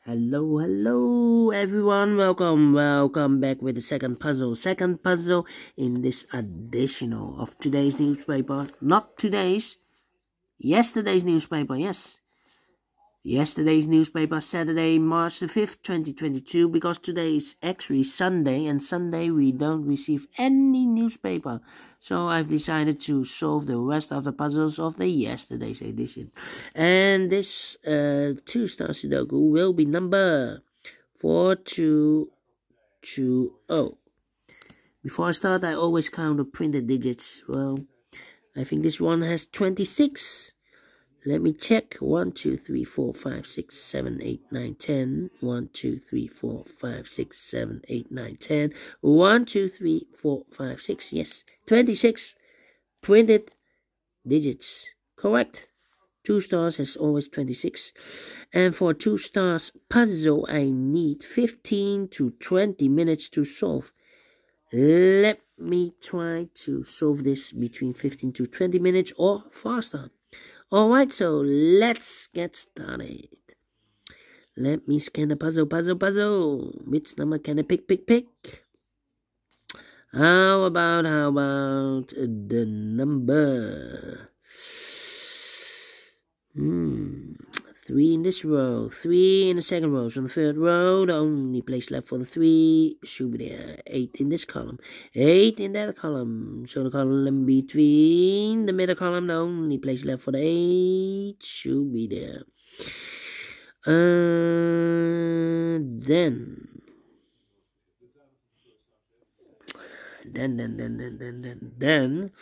Hello everyone, welcome back with the second puzzle in this additional of today's newspaper, not today's, yesterday's newspaper, yes. Yesterday's newspaper, Saturday, March the 5th, 2022, because today is actually Sunday, and Sunday we don't receive any newspaper. So I've decided to solve the rest of the puzzles of the yesterday's edition. And this Two Stars Sudoku will be number 4220. Before I start, I always count the printed digits. Well, I think this one has 26. Let me check. 1, 2, 3, 4, 5, 6, 7, 8, 9, 10. 1, 2, 3, 4, 5, 6, 7, 8, 9, 10. 1, 2, 3, 4, 5, 6. Yes, 26 printed digits. Correct. 2 stars has always 26. And for 2 stars puzzle, I need 15 to 20 minutes to solve. Let me try to solve this between 15 to 20 minutes or faster. Alright, so let's get started. Let me scan the puzzle. Which number can I pick? How about the number 3 in this row, 3 in the second row. So in the third row, the only place left for the 3 should be there. 8 in this column, 8 in that column. So the column between the middle column, the only place left for the 8 should be there. Then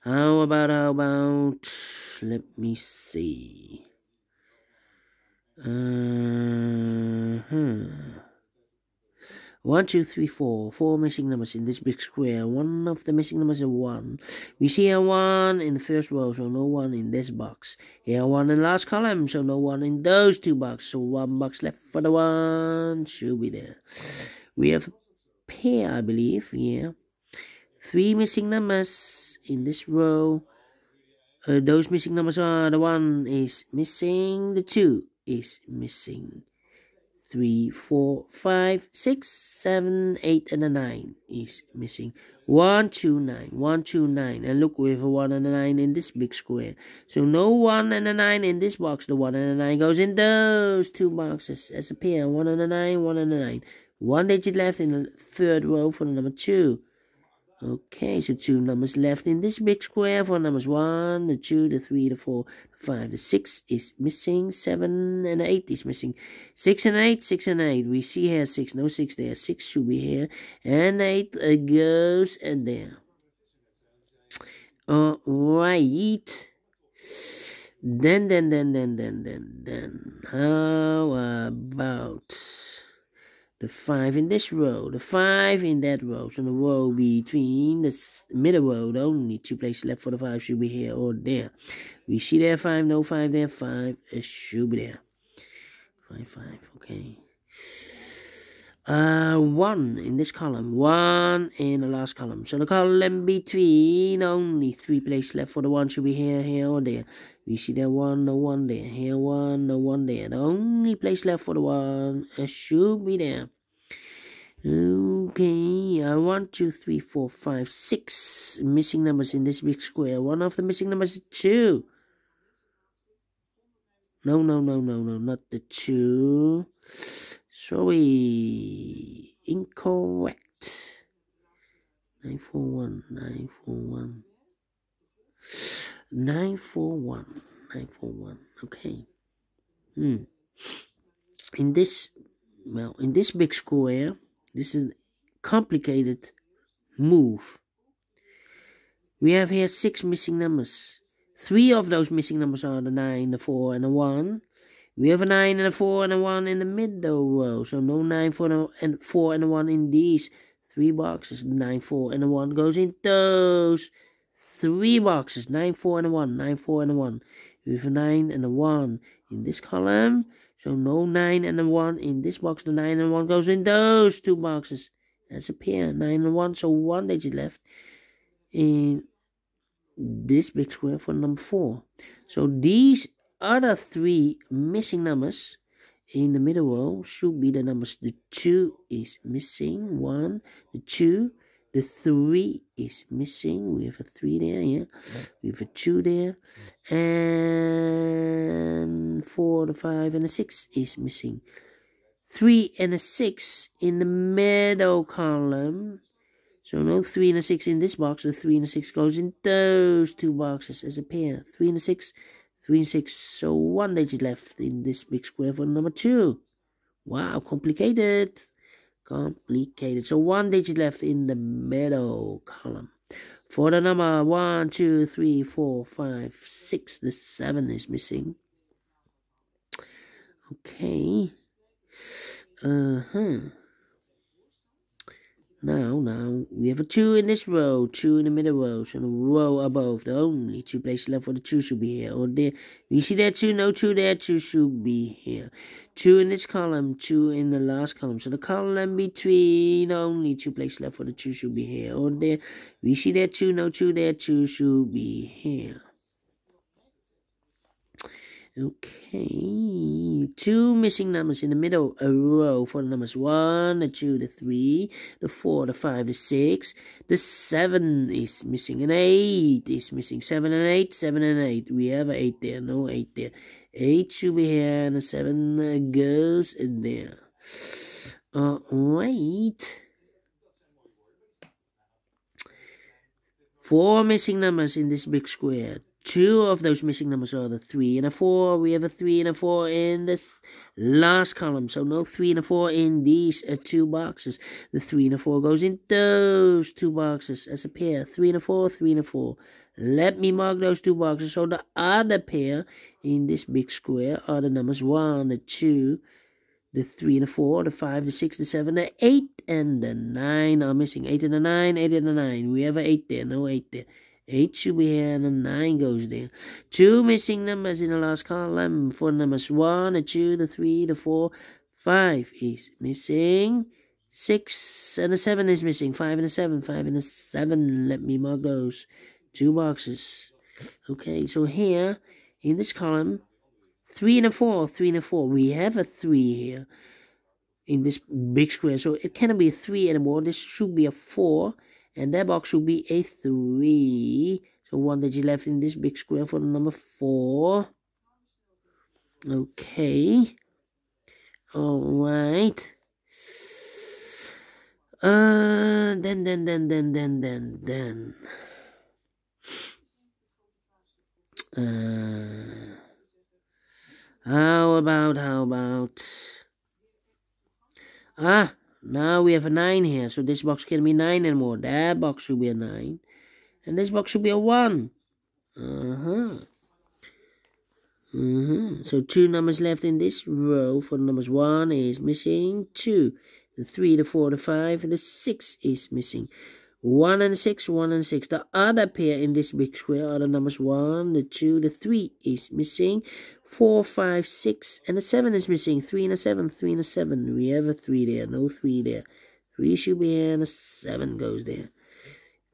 how about let me see. 1, 2, 3, 4. 4 missing numbers in this big square. One of the missing numbers is 1. We see a 1 in the first row, so no 1 in this box. Here 1 in the last column, so no 1 in those 2 boxes. So 1 box left for the 1 should be there. We have a pair, I believe. Yeah, 3 missing numbers in this row. Those missing numbers are: the 1 is missing, the 2 is missing, 3, 4, 5, 6, 7, 8, and a 9 is missing. 1, 2, 9, 1, 2, 9, and look, we have a 1 and a 9 in this big square. So no 1 and a 9 in this box. The 1 and a 9 goes in those 2 boxes as a pair. 1 and a 9, 1 and a 9. 1 digit left in the third row for the number 2. Okay, so 2 numbers left in this big square for numbers 1, the 2, the 3, the 4, the 5, the 6 is missing, 7 and 8 is missing, 6 and 8, 6 and 8. We see here 6, no 6 there, 6 should be here, and 8 goes in there. Alright. Then, how about the 5 in this row, the 5 in that row. So the row between the middle row, the only 2 places left for the 5 should be here or there. We see there 5, no 5 there, 5 should be there. 5, okay. 1 in this column, 1 in the last column. So the column between, only 3 places left for the 1 should be here or there. We see there 1, no 1 there, here 1, no 1 there. The only place left for the 1 should be there. Okay, 1, 2, 3, 4, 5, 6 missing numbers in this big square. One of the missing numbers is 2. No, not the 2. Sorry, incorrect. 941, 941. 941. Okay. In this big square, this is a complicated move. We have here 6 missing numbers. 3 of those missing numbers are the 9, the 4, and the 1. We have a 9 and a 4 and a 1 in the middle row. So no 9, 4, and 1 in these 3 boxes. 9, 4, and a 1 goes in those 3 boxes. 9, 4, and a 1. 9, 4, and a 1. We have a 9 and a 1 in this column. So no 9 and a 1 in this box. The 9 and 1 goes in those 2 boxes. That's a pair. 9 and 1. So 1 digit left in this big square for number 4. So these other 3 missing numbers in the middle row should be the numbers. The 2 is missing. 1, the 2, the 3 is missing. We have a 3 there, yeah. We have a 2 there. And 4, the 5, and the 6 is missing. 3 and a 6 in the middle column. So no 3 and a 6 in this box. The 3 and a 6 goes in those two boxes as a pair. 3 and a 6, 3 and 6. So 1 digit left in this big square for number 2. Wow, complicated. Complicated. So 1 digit left in the middle column. For the number 1, 2, 3, 4, 5, 6, the 7 is missing. Okay. Now, we have a 2 in this row, 2 in the middle row, so the row above, the only 2 places left for the 2 should be here. Or there, you see there 2, no 2 there, 2 should be here. 2 in this column, 2 in the last column. So the column between, only 2 places left for the 2 should be here. Or there, we see there 2, no 2 there, 2 should be here. Okay, 2 missing numbers in the middle a row for the numbers 1, the 2, the 3, the 4, the 5, the 6, the 7 is missing, and 8 is missing. 7 and 8, 7 and 8. We have an 8 there, no 8 there. 8 should be here, and the 7 goes in there. Alright. 4 missing numbers in this big square. 2 of those missing numbers are the 3 and a 4. We have a 3 and a 4 in this last column. So no 3 and a 4 in these 2 boxes. The 3 and a 4 goes in those 2 boxes as a pair. 3 and a 4, 3 and a 4. Let me mark those 2 boxes. So the other pair in this big square are the numbers 1, the 2, the 3 and the 4, the 5, the 6, the 7, the 8, and the 9 are missing. 8 and the 9, 8 and the 9. We have an 8 there, no 8 there. 8 should be here, and the 9 goes there. 2 missing numbers in the last column. For numbers 1, the 2, the 3, the 4, 5 is missing. 6 and the 7 is missing. 5 and the 7, 5 and the 7. Let me mark those 2 boxes. Okay, so here in this column, 3 and a 4, 3 and a 4. We have a 3 here in this big square. So it cannot be a 3 anymore. This should be a 4. And that box should be a 3. So 1 digit left in this big square for the number 4. Okay. Alright. Then. How about? Now we have a 9 here, so this box can be 9 anymore. That box should be a 9. And this box should be a 1. So 2 numbers left in this row. For the numbers 1 is missing 2. The 3, the 4, the 5, and the 6 is missing. 1 and 6, 1 and 6. The other pair in this big square are the numbers 1, the 2, the 3 is missing. 4, 5, 6, and the 7 is missing. 3 and a 7, 3 and a 7. We have a 3 there, no 3 there. 3 should be here, and a 7 goes there.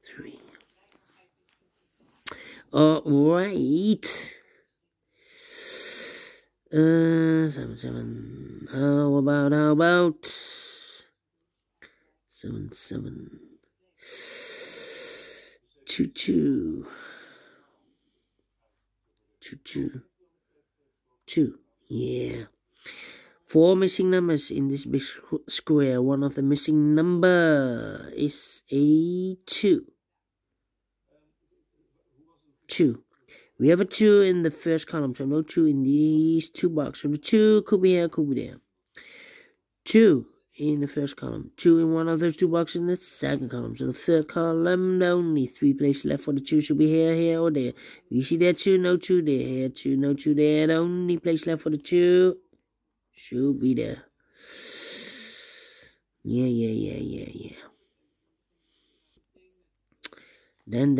3. Alright. 7. How about? 7. 2. 2. Yeah. 4 missing numbers in this big square. One of the missing number is a 2. 2. We have a 2 in the first column, so no 2 in these 2 boxes. So the 2 could be here, could be there. 2 in the first column. 2 in one of those 2 boxes in the second column. So the third column, only 3 places left for the 2 should be here, or there. You see there 2, no 2 there. Here 2, no 2 there. The only place left for the 2 should be there. Yeah. Then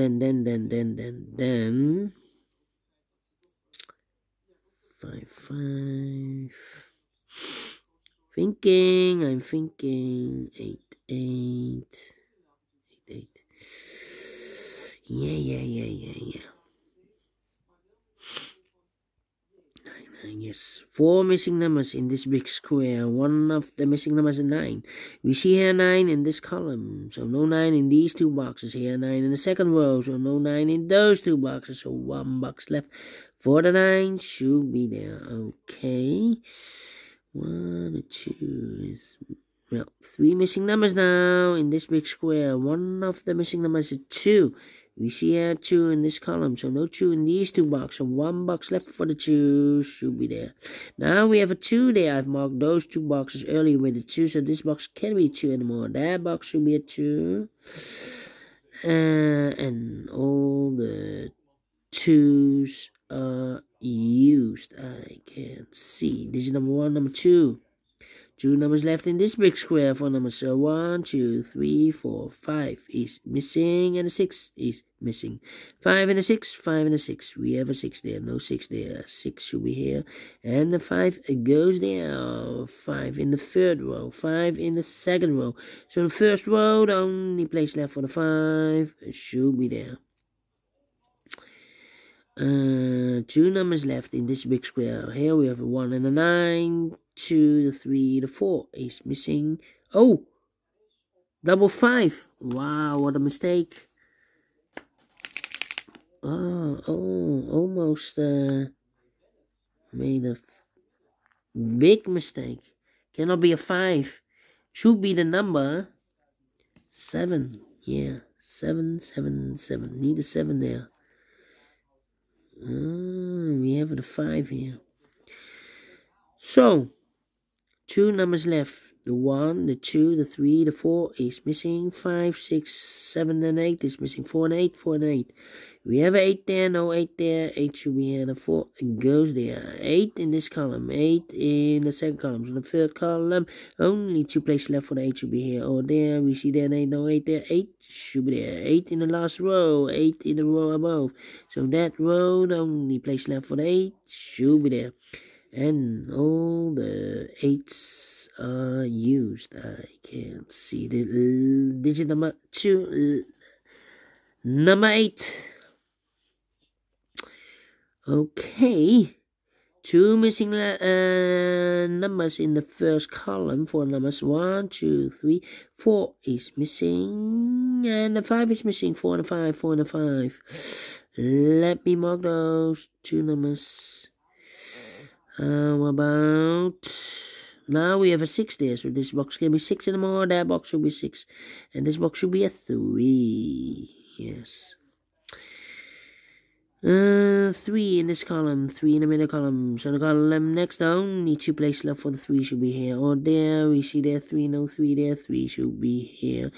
5. I'm thinking 8. Yeah. Yes, 4 missing numbers in this big square. One of the missing numbers is 9. We see here 9 in this column, so no 9 in these 2 boxes. Here 9 in the second row, so no 9 in those 2 boxes. So 1 box left for the 9 should be there. Okay, 1 and 2 is, well, 3 missing numbers now in this big square. One of the missing numbers is 2. We see here 2 in this column, so no 2 in these 2 boxes. So 1 box left for the 2 should be there. Now we have a 2 there. I've marked those 2 boxes earlier with the 2, so this box can't be 2 anymore. That box should be a 2. And all the 2's are used. I can see. Digit number 1, number 2. 2 numbers left in this big square for numbers. So 1, 2, 3, 4, 5 is missing, and a 6 is missing. 5 and a 6, 5 and a 6. We have a 6 there, no 6 there. 6 should be here, and the 5 goes there. 5 in the third row, 5 in the second row. So the first row, the only place left for the 5 should be there. 2 numbers left in this big square. Here we have a 1 and a 9. 2, the 3, the 4 is missing. Oh, double 5. Wow, what a mistake. Oh, almost made a big mistake. Cannot be a 5. Should be the number 7. Yeah, 7, 7, 7. Need a 7 there. We have the 5 here. So 2 numbers left. The 1, the 2, the 3, the 4 is missing. 5, 6, 7, and 8 is missing. 4 and 8, 4 and 8. We have 8 there, no 8 there. 8 should be here. The 4 goes there. 8 in this column, 8 in the second column. So the third column, only 2 places left for the 8 should be here or there. We see there 8, no 8 there. 8 should be there. 8 in the last row, 8 in the row above. So that row, the only place left for the 8 should be there. And all the 8's are used. I can't see the digit number 2, number 8. Okay, 2 missing numbers in the first column. 4 numbers, 1, 2, 3, 4 is missing, and the 5 is missing. 4 and a 5, 4 and a 5. Let me mark those 2 numbers. How about, now we have a 6 there, so this box can be 6 anymore. That box should be 6, and this box should be a 3. Yes. 3 in this column, 3 in the middle column. So the column next down, only 2 places left for the 3 should be here or there. We see there 3, no 3 there. 3 should be here.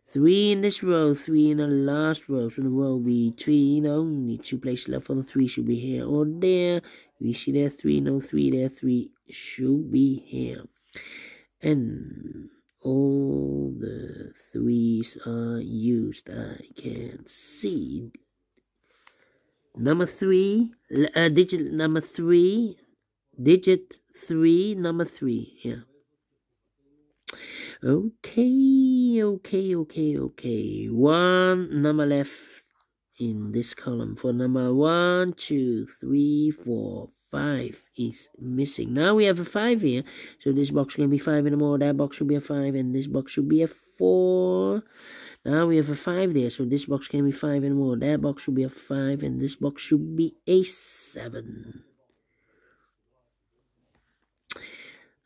3 in this row, 3 in the last row. So the row will be 3, only 2 places left for the 3 should be here or there. We see there 3, no 3 there. 3 should be here. And all the 3's are used. I can see. Number 3, digit number 3, digit 3, number 3. Yeah. Okay. 1 number left in this column. For number 1, 2, 3, 4, 5 is missing. Now we have a 5 here, so this box can be 5 anymore. That box should be a 5, and this box should be a 4. Now we have a 5 there, so this box can be 5 anymore. That box should be a 5, and this box should be a 7.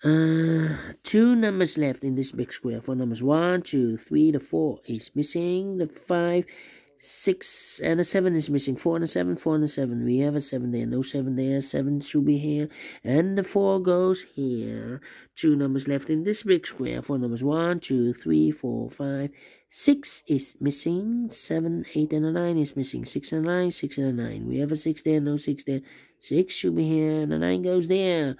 2 numbers left in this big square. For numbers 1, 2, 3, the 4 is missing. The 5, 6, and a 7 is missing. 4 and a 7, 4 and a 7. We have a 7 there, no 7 there. 7 should be here, and the 4 goes here. 2 numbers left in this big square. For numbers 1, 2, 3, 4, 5, 6 is missing. 7, 8, and a 9 is missing. 6 and a 9, 6 and a 9. We have a 6 there, no 6 there. 6 should be here, and the 9 goes there.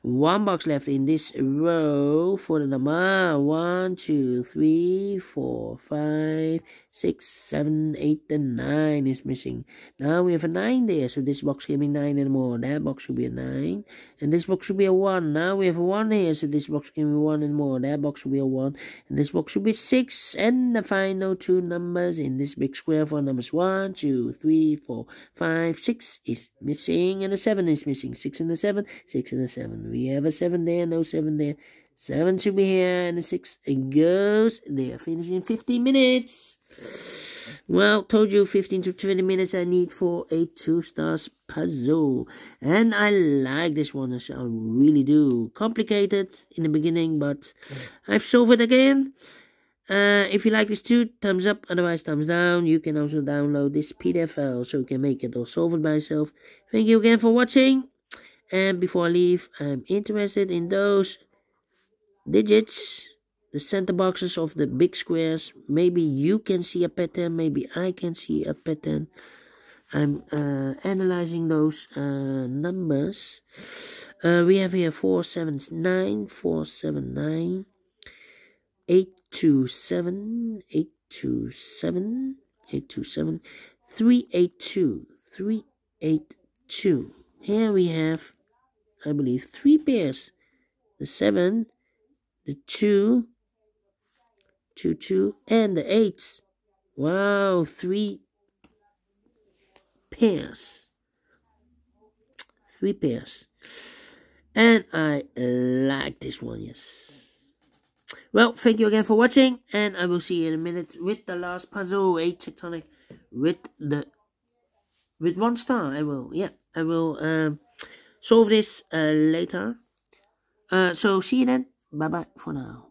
1 box left in this row for the number 1, 2, 3, 4, 5, 6, 7, 8, and 9 is missing. Now we have a 9 there, so this box can be 9 anymore. That box should be a 9, and this box should be a 1. Now we have a 1 here, so this box can be 1 anymore. That box should be a 1, and this box should be 6. And the final 2 numbers in this big square for numbers 1, 2, 3, 4, 5, 6 is missing. missing, and a 7 is missing. 6 and a 7, 6 and a 7. We have a 7 there, no 7 there. 7 should be here, and a 6 it goes there. Finishing in 15 minutes. Well, told you 15 to 20 minutes I need for a 2 stars puzzle. And I like this one, I really do. Complicated in the beginning, but I've solved it again. If you like this too, thumbs up, otherwise thumbs down. You can also download this PDF file so you can make it or solve it by yourself. Thank you again for watching. And before I leave, I'm interested in those digits, the center boxes of the big squares. Maybe you can see a pattern, maybe I can see a pattern. I'm analyzing those numbers. We have here 479, 479, 827, 827, 827, 382, 382. Here we have, I believe, 3 pairs. The 7, the 2, 2, 2, and the 8. Wow, 3 pairs. 3 pairs. And I like this one, yes. Well, thank you again for watching, and I will see you in a minute with the last puzzle, a tectonic with 1 star. I will solve this later. So see you then. Bye bye for now.